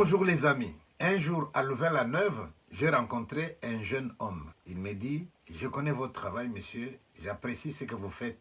Bonjour les amis. Un jour, à Louvain-la-Neuve, j'ai rencontré un jeune homme. Il me dit, je connais votre travail, monsieur. J'apprécie ce que vous faites.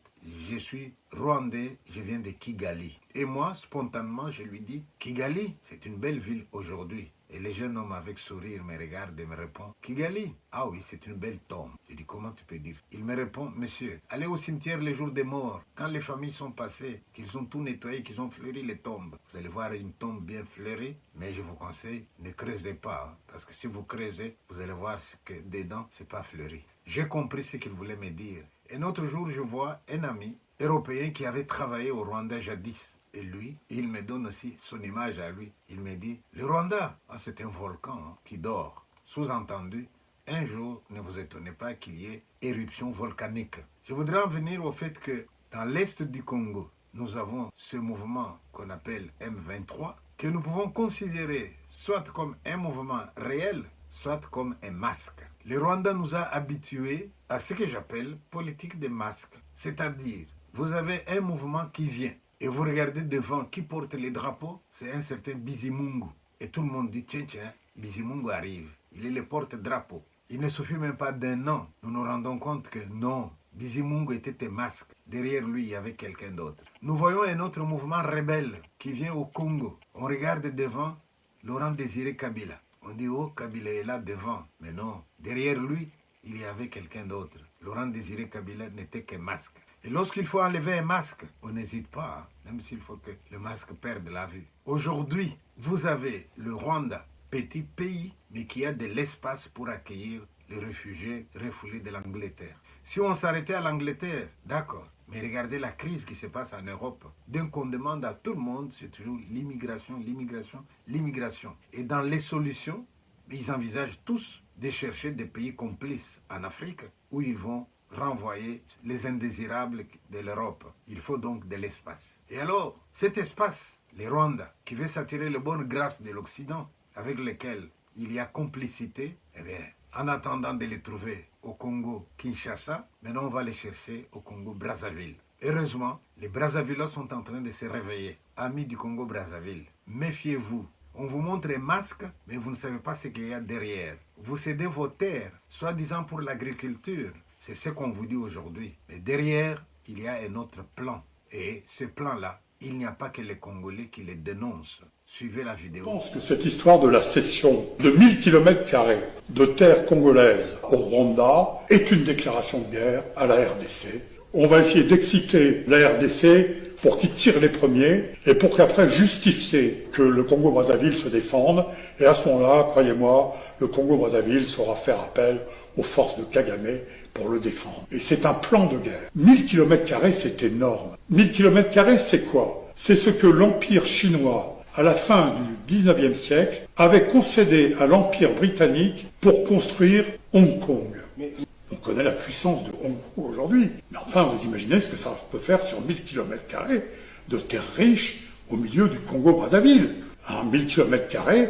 Je suis rwandais, je viens de Kigali. Et moi, spontanément, je lui dis, Kigali, c'est une belle ville aujourd'hui. Et le jeune homme avec sourire me regarde et me répond, Kigali, ah oui, c'est une belle tombe. Je dis, comment tu peux dire? Il me répond, monsieur, allez au cimetière les jours des morts. Quand les familles sont passées, qu'ils ont tout nettoyé, qu'ils ont fleuri les tombes. Vous allez voir une tombe bien fleurie, mais je vous conseille, ne creusez pas. Parce que si vous creusez, vous allez voir que dedans, c'est pas fleuri. J'ai compris ce qu'il voulait me dire. Un autre jour, je vois un ami européen qui avait travaillé au Rwanda jadis. Et lui, il me donne aussi son image à lui. Il me dit, le Rwanda, c'est un volcan qui dort. Sous-entendu, un jour, ne vous étonnez pas qu'il y ait éruption volcanique. Je voudrais en venir au fait que dans l'est du Congo, nous avons ce mouvement qu'on appelle M23, que nous pouvons considérer soit comme un mouvement réel, soit comme un masque. Le Rwanda nous a habitués à ce que j'appelle politique des masques. C'est-à-dire, vous avez un mouvement qui vient et vous regardez devant qui porte les drapeaux, c'est un certain Bizimungu. Et tout le monde dit, tiens, Bizimungu arrive. Il est le porte-drapeau. Il ne suffit même pas d'un an. Nous nous rendons compte que non, Bizimungu était un masque. Derrière lui, il y avait quelqu'un d'autre. Nous voyons un autre mouvement rebelle qui vient au Congo. On regarde devant Laurent Désiré Kabila. On dit, oh, Kabila est là devant. Mais non, derrière lui, il y avait quelqu'un d'autre. Laurent Désiré Kabila n'était qu'un masque. Et lorsqu'il faut enlever un masque, on n'hésite pas, même s'il faut que le masque perde la vue. Aujourd'hui, vous avez le Rwanda, petit pays, mais qui a de l'espace pour accueillir les réfugiés refoulés de l'Angleterre. Si on s'arrêtait à l'Angleterre, d'accord, mais regardez la crise qui se passe en Europe. Dès qu'on demande à tout le monde, c'est toujours l'immigration, l'immigration, l'immigration. Et dans les solutions, ils envisagent tous de chercher des pays complices en Afrique où ils vont renvoyer les indésirables de l'Europe. Il faut donc de l'espace. Et alors, cet espace, les Rwandais, qui veut s'attirer les bonnes grâces de l'Occident, avec lesquels il y a complicité, eh bien, en attendant de les trouver au Congo, Kinshasa, maintenant on va les chercher au Congo, Brazzaville. Heureusement, les Brazzavillois sont en train de se réveiller. Amis du Congo, Brazzaville, méfiez-vous. On vous montre un masque, mais vous ne savez pas ce qu'il y a derrière. Vous cédez vos terres, soi-disant pour l'agriculture. C'est ce qu'on vous dit aujourd'hui. Mais derrière, il y a un autre plan. Et ce plan-là, il n'y a pas que les Congolais qui les dénoncent. Suivez la vidéo. Je pense que cette histoire de la cession de 1000 km² de terres congolaises au Rwanda est une déclaration de guerre à la RDC. On va essayer d'exciter la RDC pour qu'ils tirent les premiers et pour qu'après justifier que le Congo-Brazzaville se défende. Et à ce moment-là, croyez-moi, le Congo-Brazzaville saura faire appel aux forces de Kagame pour le défendre. Et c'est un plan de guerre. 1000 km², c'est énorme. 1000 km², c'est quoi? C'est ce que l'Empire chinois, à la fin du 19e siècle, avait concédé à l'Empire britannique pour construire Hong Kong. On connaît la puissance de Hong Kong aujourd'hui. Mais enfin, vous imaginez ce que ça peut faire sur 1000 km² de terres riches au milieu du Congo-Brazzaville. À 1000 km²,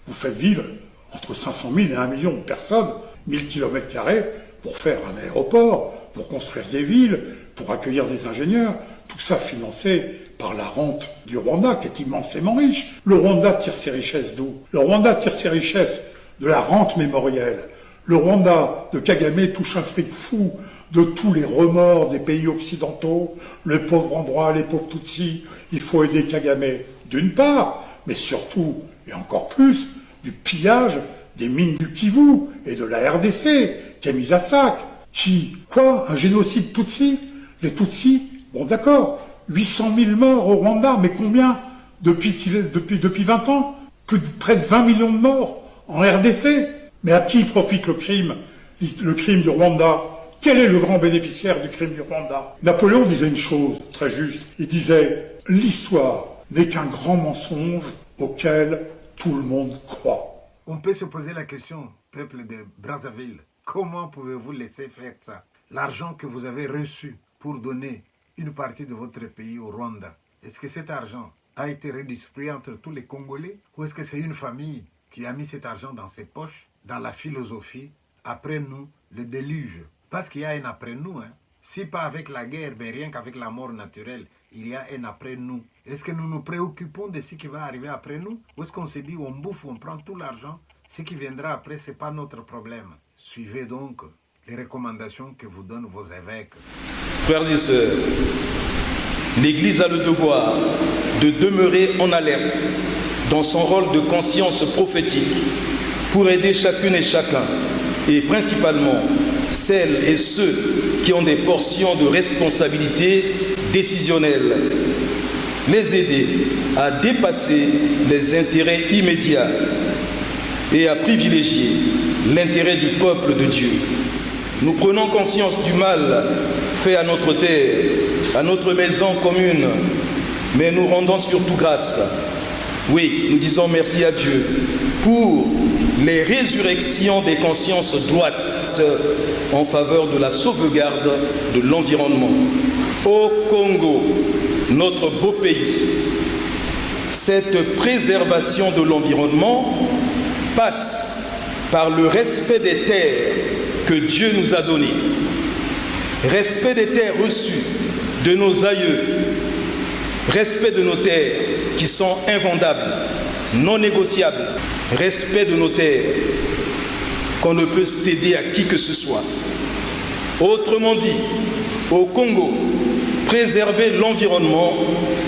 vous faites vivre entre 500 000 et 1 million de personnes. 1000 km² pour faire un aéroport, pour construire des villes, pour accueillir des ingénieurs. Tout ça financé par la rente du Rwanda, qui est immensément riche. Le Rwanda tire ses richesses d'où? Le Rwanda tire ses richesses de la rente mémorielle. Le Rwanda de Kagame touche un fric fou de tous les remords des pays occidentaux, les pauvres endroits, les pauvres Tutsis. Il faut aider Kagame d'une part, mais surtout, et encore plus, du pillage des mines du Kivu et de la RDC, qui a mis à sac. Quoi? Un génocide Tutsi? Les Tutsis? Bon d'accord, 800 000 morts au Rwanda, mais combien depuis 20 ans? Près de 20 millions de morts en RDC. Mais à qui profite le crime du Rwanda? Quel est le grand bénéficiaire du crime du Rwanda? Napoléon disait une chose très juste. Il disait, l'histoire n'est qu'un grand mensonge auquel tout le monde croit. On peut se poser la question, peuple de Brazzaville, comment pouvez-vous laisser faire ça? L'argent que vous avez reçu pour donner une partie de votre pays au Rwanda, est-ce que cet argent a été redistribué entre tous les Congolais? Ou est-ce que c'est une famille qui a mis cet argent dans ses poches, dans la philosophie, après nous, le déluge? Parce qu'il y a un après nous, hein. Si pas avec la guerre, mais rien qu'avec la mort naturelle, il y a un après nous. Est-ce que nous nous préoccupons de ce qui va arriver après nous? Ou est-ce qu'on se dit, on bouffe, on prend tout l'argent, ce qui viendra après, ce n'est pas notre problème. Suivez donc les recommandations que vous donnent vos évêques. Frères et sœurs, l'Église a le devoir de demeurer en alerte dans son rôle de conscience prophétique pour aider chacune et chacun, et principalement celles et ceux qui ont des portions de responsabilité décisionnelle, les aider à dépasser les intérêts immédiats et à privilégier l'intérêt du peuple de Dieu. Nous prenons conscience du mal fait à notre terre, à notre maison commune, mais nous rendons surtout grâce. Oui, nous disons merci à Dieu pour les résurrections des consciences droites en faveur de la sauvegarde de l'environnement. Au Congo, notre beau pays, cette préservation de l'environnement passe par le respect des terres que Dieu nous a données. Respect des terres reçues de nos aïeux, respect de nos terres qui sont invendables, non négociables, respect de nos terres qu'on ne peut céder à qui que ce soit. Autrement dit, au Congo, préserver l'environnement,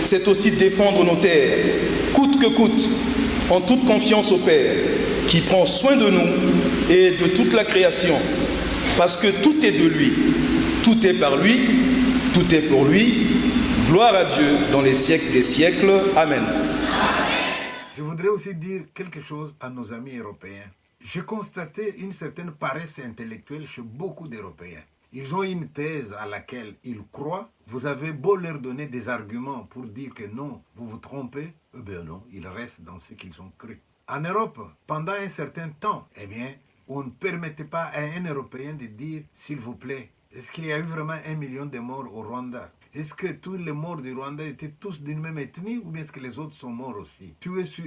c'est aussi défendre nos terres, coûte que coûte, en toute confiance au Père, qui prend soin de nous et de toute la création, parce que tout est de lui, tout est par lui, tout est pour lui. Gloire à Dieu dans les siècles des siècles. Amen. Je voudrais aussi dire quelque chose à nos amis européens. J'ai constaté une certaine paresse intellectuelle chez beaucoup d'Européens. Ils ont une thèse à laquelle ils croient. Vous avez beau leur donner des arguments pour dire que non, vous vous trompez, eh bien non, ils restent dans ce qu'ils ont cru. En Europe, pendant un certain temps, eh bien, on ne permettait pas à un Européen de dire, s'il vous plaît, est-ce qu'il y a eu vraiment 1 million de morts au Rwanda? Est-ce que tous les morts du Rwanda étaient tous d'une même ethnie ou bien est-ce que les autres sont morts aussi?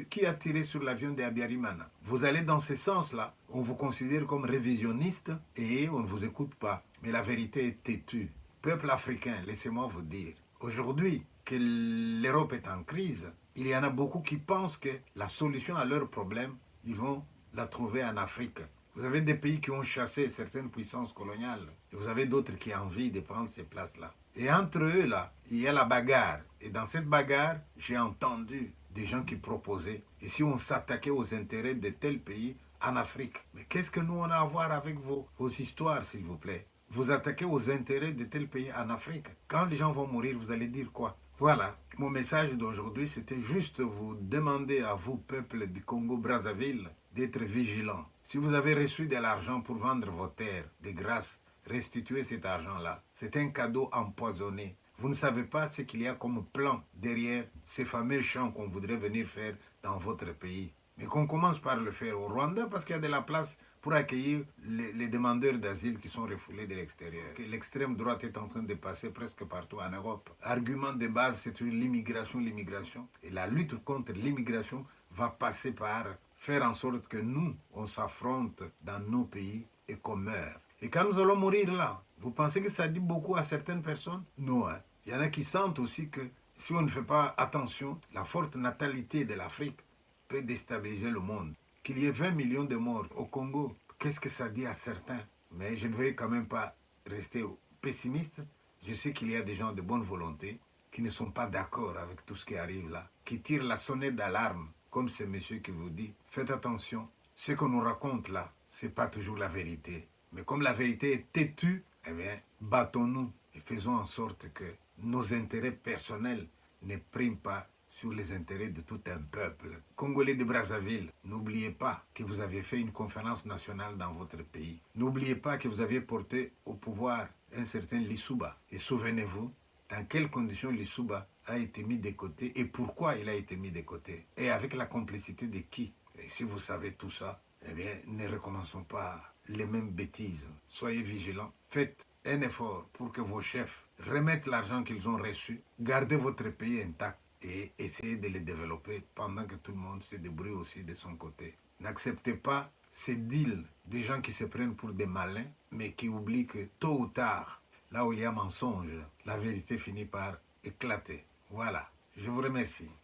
Qui a tiré sur l'avion de Abiyarimana? Vous allez dans ce sens-là, on vous considère comme révisionniste et on ne vous écoute pas. Mais la vérité est têtue. Peuple africain, laissez-moi vous dire, aujourd'hui que l'Europe est en crise, il y en a beaucoup qui pensent que la solution à leurs problèmes, ils vont la trouver en Afrique. Vous avez des pays qui ont chassé certaines puissances coloniales et vous avez d'autres qui ont envie de prendre ces places-là. Et entre eux, là, il y a la bagarre. Et dans cette bagarre, j'ai entendu des gens qui proposaient, et si on s'attaquait aux intérêts de tel pays en Afrique, mais qu'est-ce que nous on a à voir avec vos histoires, s'il vous plaît? Vous attaquez aux intérêts de tel pays en Afrique. Quand les gens vont mourir, vous allez dire quoi? Voilà, mon message d'aujourd'hui, c'était juste vous demander à vous, peuple du Congo-Brazzaville, d'être vigilants. Si vous avez reçu de l'argent pour vendre vos terres, de grâce, restituez cet argent-là. C'est un cadeau empoisonné. Vous ne savez pas ce qu'il y a comme plan derrière ces fameux champs qu'on voudrait venir faire dans votre pays. Mais qu'on commence par le faire au Rwanda parce qu'il y a de la place pour accueillir les demandeurs d'asile qui sont refoulés de l'extérieur. L'extrême droite est en train de passer presque partout en Europe. Argument de base, c'est l'immigration, l'immigration. Et la lutte contre l'immigration va passer par faire en sorte que nous, on s'affronte dans nos pays et qu'on meurt. Et quand nous allons mourir là, vous pensez que ça dit beaucoup à certaines personnes? Non, hein. Il y en a qui sentent aussi que si on ne fait pas attention, la forte natalité de l'Afrique peut déstabiliser le monde. Qu'il y ait 20 millions de morts au Congo, qu'est-ce que ça dit à certains? Mais je ne vais quand même pas rester pessimiste. Je sais qu'il y a des gens de bonne volonté qui ne sont pas d'accord avec tout ce qui arrive là, qui tirent la sonnette d'alarme, comme ce monsieur qui vous dit, faites attention, ce qu'on nous raconte là, ce n'est pas toujours la vérité. Mais comme la vérité est têtue, eh bien, battons-nous et faisons en sorte que nos intérêts personnels ne priment pas sur les intérêts de tout un peuple. Congolais de Brazzaville, n'oubliez pas que vous avez fait une conférence nationale dans votre pays. N'oubliez pas que vous aviez porté au pouvoir un certain Lissouba. Et souvenez-vous, dans quelles conditions Lissouba a été mis de côté et pourquoi il a été mis de côté. Et avec la complicité de qui? Et si vous savez tout ça, eh bien, ne recommençons pas les mêmes bêtises. Soyez vigilants. Faites un effort pour que vos chefs remettent l'argent qu'ils ont reçu. Gardez votre pays intact et essayez de les développer pendant que tout le monde se débrouille aussi de son côté. N'acceptez pas ces deals des gens qui se prennent pour des malins, mais qui oublient que tôt ou tard, là où il y a mensonge, la vérité finit par éclater. Voilà, je vous remercie.